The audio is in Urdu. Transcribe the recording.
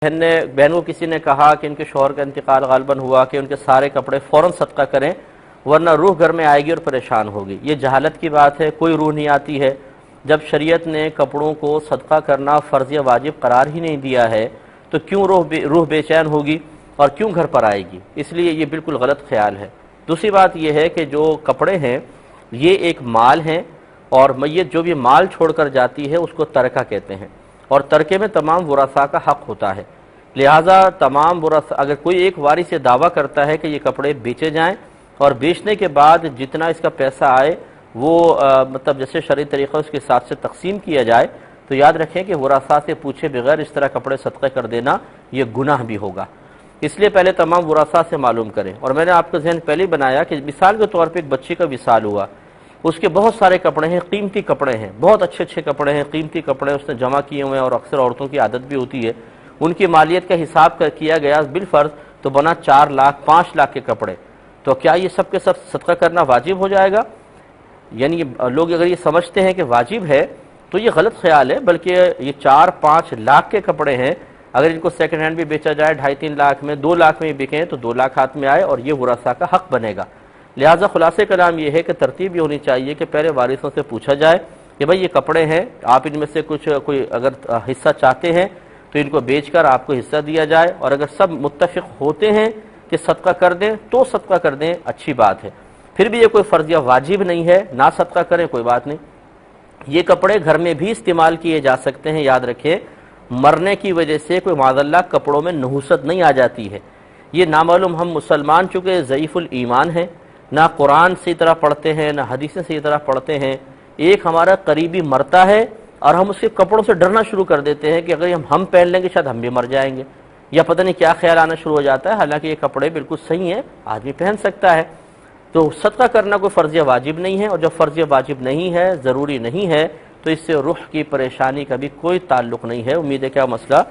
بہن کو کسی نے کہا کہ ان کے شوہر کا انتقال غالباً ہوا کہ ان کے سارے کپڑے فوراً صدقہ کریں ورنہ روح گھر میں آئے گی اور پریشان ہوگی۔ یہ جہالت کی بات ہے، کوئی روح نہیں آتی ہے۔ جب شریعت نے کپڑوں کو صدقہ کرنا فرض یا واجب قرار ہی نہیں دیا ہے تو کیوں روح بے چین ہوگی اور کیوں گھر پر آئے گی؟ اس لیے یہ بالکل غلط خیال ہے۔ دوسری بات یہ ہے کہ جو کپڑے ہیں یہ ایک مال ہیں، اور میت جو بھی مال چھوڑ کر جاتی ہے اس کو ترکہ کہتے ہیں، اور ترکے میں تمام ورثاء کا حق ہوتا ہے۔ لہٰذا تمام ورثاء، اگر کوئی ایک وارث یہ دعویٰ کرتا ہے کہ یہ کپڑے بیچے جائیں اور بیچنے کے بعد جتنا اس کا پیسہ آئے وہ مطلب جیسے شرعی طریقہ اس کے حساب سے تقسیم کیا جائے، تو یاد رکھیں کہ ورثاء سے پوچھے بغیر اس طرح کپڑے صدقہ کر دینا یہ گناہ بھی ہوگا۔ اس لیے پہلے تمام ورثاء سے معلوم کریں۔ اور میں نے آپ کا ذہن پہلے بنایا کہ مثال کے طور پہ ایک بچے کا وصال ہوا، اس کے بہت سارے کپڑے ہیں، قیمتی کپڑے ہیں، بہت اچھے اچھے کپڑے ہیں، قیمتی کپڑے اس نے جمع کیے ہوئے ہیں، اور اکثر عورتوں کی عادت بھی ہوتی ہے، ان کی مالیت کا حساب کیا گیا بالفرض تو بنا 4 لاکھ 5 لاکھ کے کپڑے۔ تو کیا یہ سب کے سب صدقہ کرنا واجب ہو جائے گا؟ یعنی لوگ اگر یہ سمجھتے ہیں کہ واجب ہے تو یہ غلط خیال ہے، بلکہ یہ 4-5 لاکھ کے کپڑے ہیں، اگر ان کو سیکنڈ ہینڈ بھی بیچا جائے 2.5-3 لاکھ میں، 2 لاکھ میں بکیں تو 2 لاکھ ہاتھ میں آئے اور یہ ورثاء کا حق بنے گا۔ لہٰذا خلاصے کلام یہ ہے کہ ترتیب یہ ہونی چاہیے کہ پہلے وارثوں سے پوچھا جائے کہ بھائی یہ کپڑے ہیں، آپ ان میں سے کوئی اگر حصہ چاہتے ہیں تو ان کو بیچ کر آپ کو حصہ دیا جائے، اور اگر سب متفق ہوتے ہیں کہ صدقہ کر دیں تو صدقہ کر دیں، اچھی بات ہے۔ پھر بھی یہ کوئی فرض یا واجب نہیں ہے، نہ صدقہ کریں کوئی بات نہیں۔ یہ کپڑے گھر میں بھی استعمال کیے جا سکتے ہیں، یاد رکھیں مرنے کی وجہ سے کوئی معاذ اللہ کپڑوں میں نحوست نہیں آ جاتی ہے۔ یہ نامعلوم ہم مسلمان چونکہ ضعیف الایمان ہیں، نہ قرآن صحیح طرح پڑھتے ہیں نہ حدیثیں صحیح طرح پڑھتے ہیں، ایک ہمارا قریبی مرتا ہے اور ہم اس کے کپڑوں سے ڈرنا شروع کر دیتے ہیں کہ اگر ہم پہن لیں گے شاید ہم بھی مر جائیں گے، یا پتہ نہیں کیا خیال آنا شروع ہو جاتا ہے، حالانکہ یہ کپڑے بالکل صحیح ہیں، آدمی پہن سکتا ہے۔ تو صدقہ کرنا کوئی فرض یا واجب نہیں ہے، اور جب فرض یا واجب نہیں ہے، ضروری نہیں ہے، تو اس سے روح کی پریشانی کا بھی کوئی تعلق نہیں ہے۔ امید ہے کہ مسئلہ